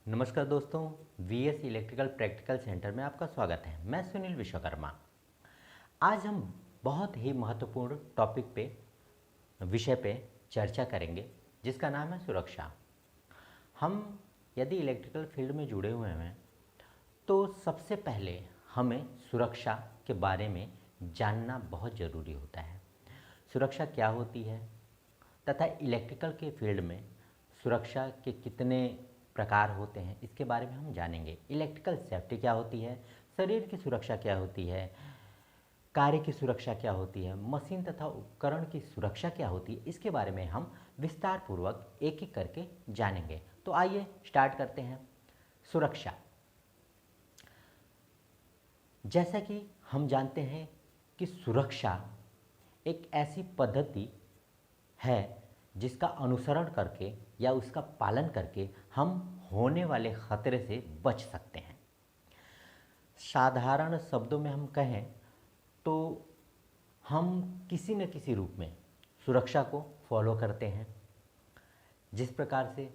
नमस्कार दोस्तों, VS electrical practical centre में आपका स्वागत है। मैं सुनील विश्वकर्मा। आज हम बहुत ही महत्वपूर्ण विषय पे चर्चा करेंगे जिसका नाम है सुरक्षा। हम यदि इलेक्ट्रिकल फील्ड में जुड़े हुए हैं तो सबसे पहले हमें सुरक्षा के बारे में जानना बहुत ज़रूरी होता है। सुरक्षा क्या होती है तथा इलेक्ट्रिकल के फील्ड में सुरक्षा के कितने प्रकार होते हैं, इसके बारे में हम जानेंगे। इलेक्ट्रिकल सेफ्टी क्या होती है, शरीर की सुरक्षा क्या होती है, कार्य की सुरक्षा क्या होती है, मशीन तथा उपकरण की सुरक्षा क्या होती है, इसके बारे में हम विस्तार पूर्वक एक एक करके जानेंगे। तो आइए स्टार्ट करते हैं। सुरक्षा, जैसा कि हम जानते हैं कि सुरक्षा एक ऐसी पद्धति है जिसका अनुसरण करके या उसका पालन करके हम होने वाले खतरे से बच सकते हैं। साधारण शब्दों में हम कहें तो हम किसी न किसी रूप में सुरक्षा को फॉलो करते हैं। जिस प्रकार से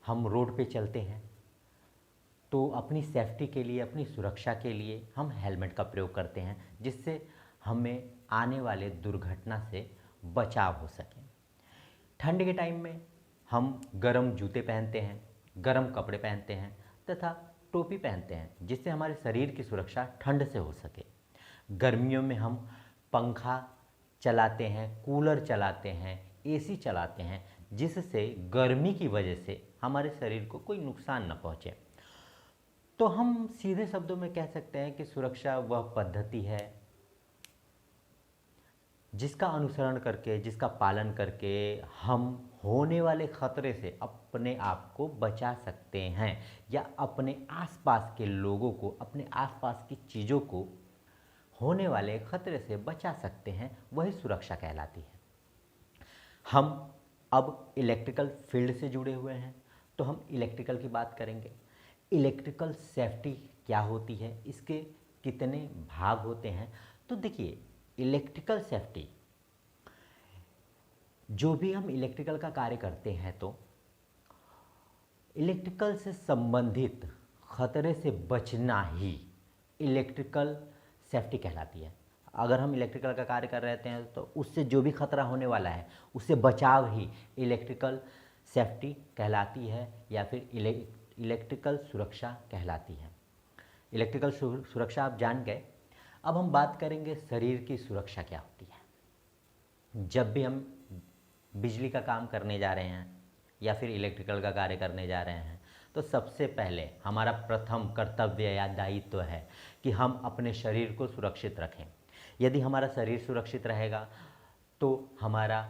हम रोड पे चलते हैं तो अपनी सेफ्टी के लिए, अपनी सुरक्षा के लिए हम हेलमेट का प्रयोग करते हैं, जिससे हमें आने वाले दुर्घटना से बचाव हो सके। ठंड के टाइम में हम गर्म जूते पहनते हैं, गर्म कपड़े पहनते हैं तथा टोपी पहनते हैं, जिससे हमारे शरीर की सुरक्षा ठंड से हो सके। गर्मियों में हम पंखा चलाते हैं, कूलर चलाते हैं, एसी चलाते हैं, जिससे गर्मी की वजह से हमारे शरीर को कोई नुकसान न पहुंचे। तो हम सीधे शब्दों में कह सकते हैं कि सुरक्षा वह पद्धति है जिसका अनुसरण करके, जिसका पालन करके हम होने वाले खतरे से अपने आप को बचा सकते हैं या अपने आसपास के लोगों को, अपने आसपास की चीज़ों को होने वाले खतरे से बचा सकते हैं, वही सुरक्षा कहलाती है। हम अब इलेक्ट्रिकल फील्ड से जुड़े हुए हैं तो हम इलेक्ट्रिकल की बात करेंगे। इलेक्ट्रिकल सेफ्टी क्या होती है, इसके कितने भाग होते हैं। तो देखिए, इलेक्ट्रिकल सेफ्टी, जो भी हम इलेक्ट्रिकल का कार्य करते हैं तो इलेक्ट्रिकल से संबंधित खतरे से बचना ही इलेक्ट्रिकल सेफ्टी कहलाती है। अगर हम इलेक्ट्रिकल का कार्य कर रहे हैं तो उससे जो भी खतरा होने वाला है उससे बचाव ही इलेक्ट्रिकल सेफ्टी कहलाती है या फिर इलेक्ट्रिकल सुरक्षा कहलाती है। इलेक्ट्रिकल सुरक्षा आप जान गए। अब हम बात करेंगे शरीर की सुरक्षा क्या होती है। जब भी हम बिजली का काम करने जा रहे हैं या फिर इलेक्ट्रिकल का कार्य करने जा रहे हैं तो सबसे पहले हमारा प्रथम कर्तव्य या दायित्व है कि हम अपने शरीर को सुरक्षित रखें। यदि हमारा शरीर सुरक्षित रहेगा तो हमारा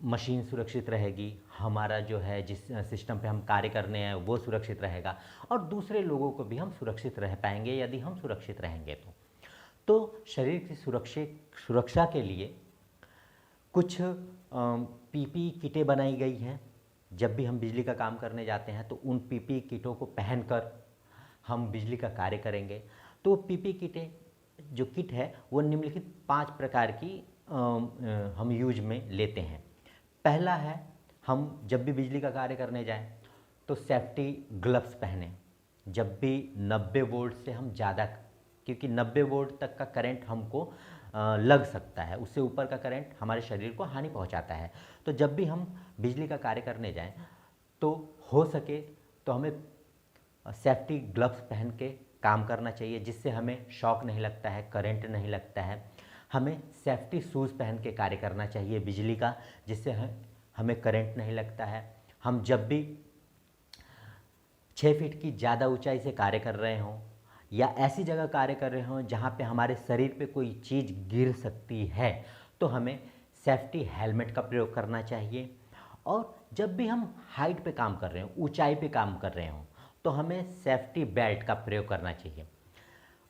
मशीन सुरक्षित रहेगी, हमारा जो है जिस सिस्टम पे हम कार्य करने हैं वो सुरक्षित रहेगा और दूसरे लोगों को भी हम सुरक्षित रह पाएंगे यदि हम सुरक्षित रहेंगे तो शरीर की सुरक्षा के लिए कुछ पीपी किटें बनाई गई हैं। जब भी हम बिजली का काम करने जाते हैं तो उन पीपी किटों को पहनकर हम बिजली का कार्य करेंगे। तो पीपी किटें जो किट है वो निम्नलिखित 5 प्रकार की हम यूज में लेते हैं। पहला है, हम जब भी बिजली का कार्य करने जाएं तो सेफ्टी ग्लव्स पहनें। जब भी 90 वोल्ट से हम ज़्यादा, क्योंकि 90 वोल्ट तक का करंट हमको लग सकता है, उससे ऊपर का करंट हमारे शरीर को हानि पहुंचाता है। तो जब भी हम बिजली का कार्य करने जाएं तो हो सके तो हमें सेफ्टी ग्लव्स पहन के काम करना चाहिए, जिससे हमें शॉक नहीं लगता है, करंट नहीं लगता है। हमें सेफ्टी शूज़ पहन के कार्य करना चाहिए बिजली का, जिससे हमें करंट नहीं लगता है। हम जब भी 6 फीट की ज़्यादा ऊंचाई से कार्य कर रहे हों या ऐसी जगह कार्य कर रहे हों जहाँ पे हमारे शरीर पे कोई चीज़ गिर सकती है तो हमें सेफ्टी हेलमेट का प्रयोग करना चाहिए। और जब भी हम हाइट पे काम कर रहे हों, ऊंचाई पे काम कर रहे हों, तो हमें सेफ्टी बेल्ट का प्रयोग करना चाहिए।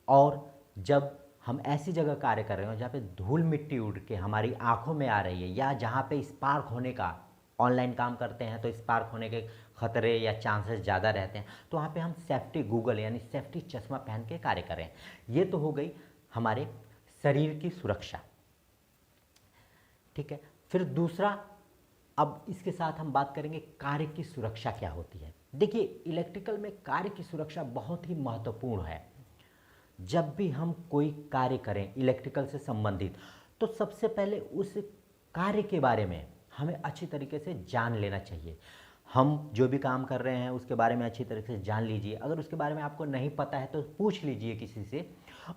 और जब हम ऐसी जगह कार्य कर रहे हो जहाँ पे धूल मिट्टी उड़ के हमारी आंखों में आ रही है या जहाँ पे स्पार्क होने का, ऑनलाइन काम करते हैं तो स्पार्क होने के खतरे या चांसेस ज़्यादा रहते हैं, तो वहाँ पे हम सेफ्टी गूगल यानी सेफ्टी चश्मा पहन के कार्य करें। ये तो हो गई हमारे शरीर की सुरक्षा। ठीक है। फिर दूसरा अब इसके साथ हम बात करेंगे कार्य की सुरक्षा क्या होती है। देखिए, इलेक्ट्रिकल में कार्य की सुरक्षा बहुत ही महत्वपूर्ण है। जब भी हम कोई कार्य करें इलेक्ट्रिकल से संबंधित, तो सबसे पहले उस कार्य के बारे में हमें अच्छी तरीके से जान लेना चाहिए। हम जो भी काम कर रहे हैं उसके बारे में अच्छी तरीके से जान लीजिए। अगर उसके बारे में आपको नहीं पता है तो पूछ लीजिए किसी से,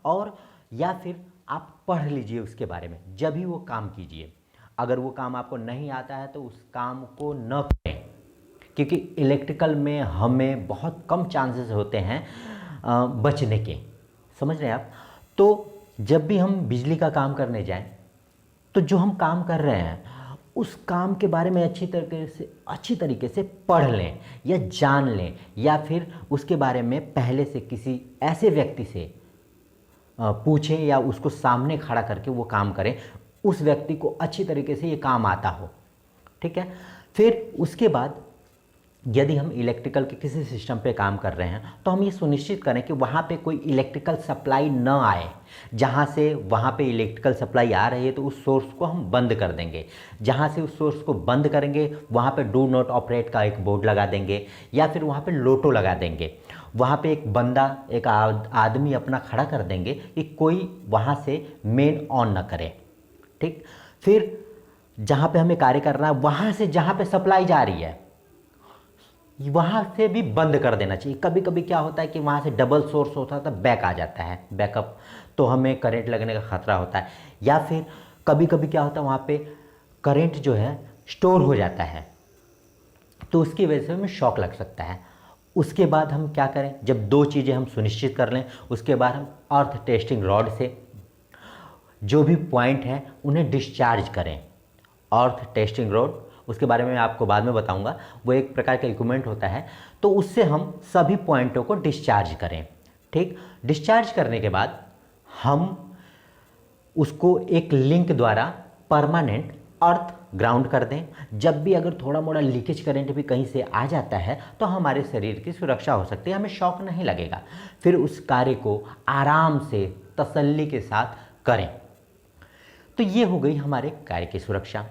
और या फिर आप पढ़ लीजिए उसके बारे में, जब भी वो काम कीजिए। अगर वो काम आपको नहीं आता है तो उस काम को न करें, क्योंकि इलेक्ट्रिकल में हमें बहुत कम चांसेस होते हैं बचने के। समझ रहे हैं आप? तो जब भी हम बिजली का काम करने जाएं, तो जो हम काम कर रहे हैं उस काम के बारे में अच्छी तरीके से पढ़ लें या जान लें, या फिर उसके बारे में पहले से किसी ऐसे व्यक्ति से पूछें या उसको सामने खड़ा करके वो काम करें, उस व्यक्ति को अच्छी तरीके से ये काम आता हो। ठीक है। फिर उसके बाद यदि हम इलेक्ट्रिकल के किसी सिस्टम पे काम कर रहे हैं तो हम ये सुनिश्चित करें कि वहाँ पे कोई इलेक्ट्रिकल सप्लाई न आए। जहाँ से वहाँ पे इलेक्ट्रिकल सप्लाई आ रही है तो उस सोर्स को हम बंद कर देंगे। जहाँ से उस सोर्स को बंद करेंगे वहाँ पे डू नॉट ऑपरेट का एक बोर्ड लगा देंगे, या फिर वहाँ पे लोटो लगा देंगे। वहाँ पे एक बंदा, एक आदमी अपना खड़ा कर देंगे कि कोई वहाँ से मेन ऑन न करे। ठीक। फिर जहाँ पे हमें कार्य करना है वहाँ से जहाँ पे सप्लाई जा रही है वहाँ से भी बंद कर देना चाहिए। कभी कभी क्या होता है कि वहाँ से डबल सोर्स होता है तो बैक आ जाता है, बैकअप, तो हमें करंट लगने का खतरा होता है। या फिर कभी कभी क्या होता है वहाँ पे करंट जो है स्टोर हो जाता है, तो उसकी वजह से हमें शॉक लग सकता है। उसके बाद हम क्या करें, जब दो चीज़ें हम सुनिश्चित कर लें, उसके बाद हम अर्थ टेस्टिंग रॉड से जो भी पॉइंट हैं उन्हें डिस्चार्ज करें। अर्थ टेस्टिंग रॉड, उसके बारे में मैं आपको बाद में बताऊंगा, वो एक प्रकार का इक्विपमेंट होता है, तो उससे हम सभी पॉइंटों को डिस्चार्ज करें। ठीक। डिस्चार्ज करने के बाद हम उसको एक लिंक द्वारा परमानेंट अर्थ ग्राउंड कर दें। जब भी अगर थोड़ा मोड़ा लीकेज करंट भी कहीं से आ जाता है तो हमारे शरीर की सुरक्षा हो सकती है, हमें शॉक नहीं लगेगा। फिर उस कार्य को आराम से तसल्ली के साथ करें। तो ये हो गई हमारे कार्य की सुरक्षा।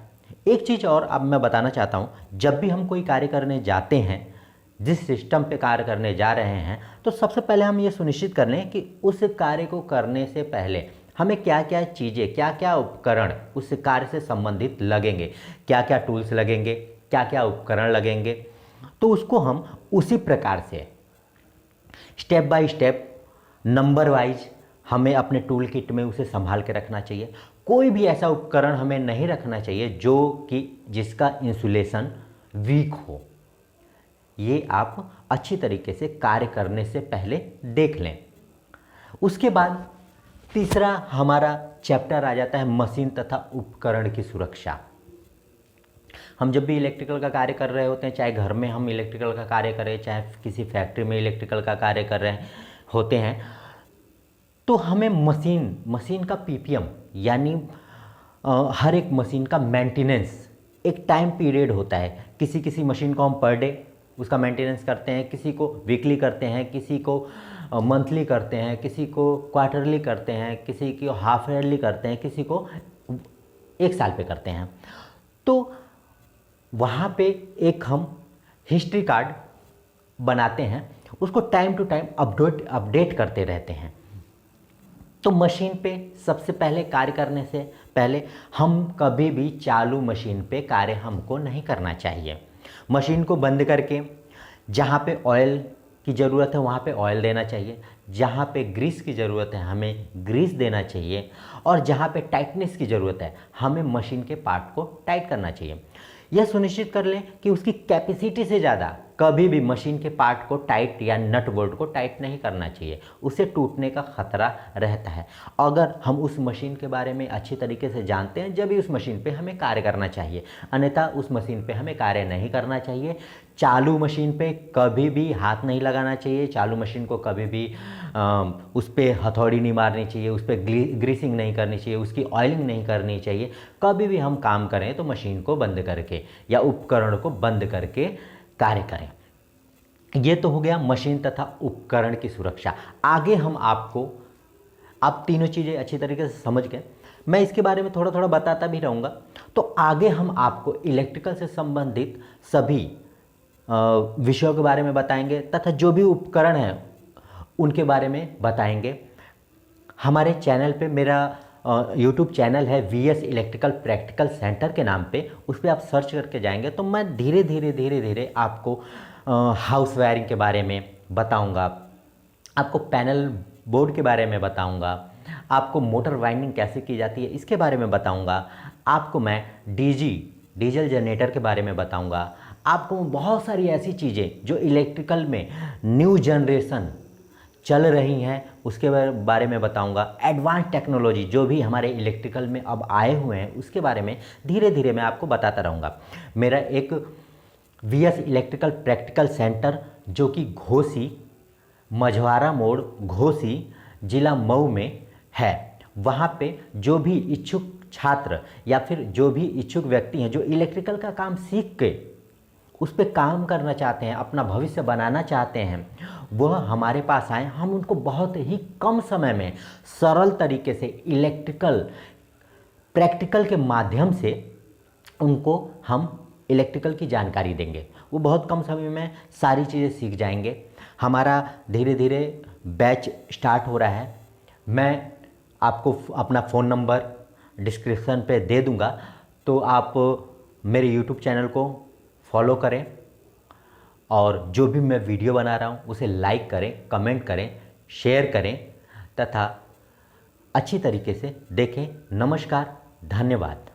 एक चीज़ और अब मैं बताना चाहता हूँ, जब भी हम कोई कार्य करने जाते हैं, जिस सिस्टम पे कार्य करने जा रहे हैं, तो सबसे पहले हम ये सुनिश्चित कर लें कि उस कार्य को करने से पहले हमें क्या क्या चीज़ें, क्या क्या उपकरण उस कार्य से संबंधित लगेंगे, क्या क्या टूल्स लगेंगे, क्या क्या उपकरण लगेंगे। तो उसको हम उसी प्रकार से step by step, number wise हमें अपने टूल किट में उसे संभाल के रखना चाहिए। कोई भी ऐसा उपकरण हमें नहीं रखना चाहिए जो कि जिसका इंसुलेशन वीक हो। ये आप अच्छी तरीके से कार्य करने से पहले देख लें। उसके बाद तीसरा हमारा चैप्टर आ जाता है मशीन तथा उपकरण की सुरक्षा। हम जब भी इलेक्ट्रिकल का कार्य कर रहे होते हैं, चाहे घर में हम इलेक्ट्रिकल का कार्य करें, चाहे किसी फैक्ट्री में इलेक्ट्रिकल का कार्य कर रहे होते हैं, तो हमें मशीन का पीपीएम यानी हर एक मशीन का मेंटेनेंस एक टाइम पीरियड होता है। किसी मशीन को हम पर डे उसका मेंटेनेंस करते हैं, किसी को वीकली करते हैं, किसी को मंथली करते हैं, किसी को क्वार्टरली करते हैं, किसी को हाफ ईयरली करते हैं, किसी को एक साल पे करते हैं। तो वहाँ पे एक हम हिस्ट्री कार्ड बनाते हैं, उसको टाइम टू टाइम अपडेट करते रहते हैं। तो मशीन पे सबसे पहले कार्य करने से पहले हम कभी भी चालू मशीन पे कार्य हमको नहीं करना चाहिए। मशीन को बंद करके जहाँ पे ऑयल की ज़रूरत है वहाँ पे ऑयल देना चाहिए, जहाँ पे ग्रीस की ज़रूरत है हमें ग्रीस देना चाहिए, और जहाँ पे टाइटनेस की ज़रूरत है हमें मशीन के पार्ट को टाइट करना चाहिए। यह सुनिश्चित कर लें कि उसकी कैपेसिटी से ज़्यादा कभी भी मशीन के पार्ट को टाइट या नट बोल्ट को टाइट नहीं करना चाहिए, उसे टूटने का खतरा रहता है। अगर हम उस मशीन के बारे में अच्छी तरीके से जानते हैं जब भी उस मशीन पे हमें कार्य करना चाहिए, अन्यथा उस मशीन पे हमें कार्य नहीं करना चाहिए। चालू मशीन पे कभी भी हाथ नहीं लगाना चाहिए, चालू मशीन को कभी भी उस पर हथौड़ी नहीं मारनी चाहिए, उस पर ग्रीसिंग नहीं करनी चाहिए, उसकी ऑयलिंग नहीं करनी चाहिए। कभी भी हम काम करें तो मशीन को बंद करके या उपकरण को बंद करके कार्य करें। ये तो हो गया मशीन तथा उपकरण की सुरक्षा। आगे हम आप तीनों चीज़ें अच्छी तरीके से समझ गए, मैं इसके बारे में थोड़ा थोड़ा बताता भी रहूँगा। तो आगे हम आपको इलेक्ट्रिकल से संबंधित सभी विषयों के बारे में बताएंगे तथा जो भी उपकरण हैं उनके बारे में बताएंगे। हमारे चैनल पे मेरा यूट्यूब चैनल है VS इलेक्ट्रिकल प्रैक्टिकल सेंटर के नाम पे, उस पर आप सर्च करके जाएंगे तो मैं धीरे धीरे आपको हाउस वायरिंग के बारे में बताऊंगा, आपको पैनल बोर्ड के बारे में बताऊंगा, आपको मोटर वाइंडिंग कैसे की जाती है इसके बारे में बताऊंगा, आपको मैं डीजल जनरेटर के बारे में बताऊंगा, आपको बहुत सारी ऐसी चीज़ें जो इलेक्ट्रिकल में न्यू जनरेशन चल रही हैं उसके बारे में बताऊंगा। एडवांस टेक्नोलॉजी जो भी हमारे इलेक्ट्रिकल में अब आए हुए हैं उसके बारे में धीरे धीरे मैं आपको बताता रहूँगा। मेरा एक VS इलेक्ट्रिकल प्रैक्टिकल सेंटर जो कि घोसी मझवारा मोड़ घोसी जिला मऊ में है, वहाँ पे जो भी इच्छुक छात्र या फिर जो भी इच्छुक व्यक्ति हैं जो इलेक्ट्रिकल का काम सीख के उस पर काम करना चाहते हैं, अपना भविष्य बनाना चाहते हैं, वह हमारे पास आए। हम उनको बहुत ही कम समय में सरल तरीके से इलेक्ट्रिकल प्रैक्टिकल के माध्यम से उनको हम इलेक्ट्रिकल की जानकारी देंगे। वो बहुत कम समय में सारी चीज़ें सीख जाएंगे। हमारा धीरे धीरे बैच स्टार्ट हो रहा है। मैं आपको अपना फ़ोन नंबर डिस्क्रिप्शन पे दे दूंगा, तो आप मेरे यूट्यूब चैनल को फॉलो करें और जो भी मैं वीडियो बना रहा हूँ उसे लाइक करें, कमेंट करें, शेयर करें तथा अच्छी तरीके से देखें। नमस्कार, धन्यवाद।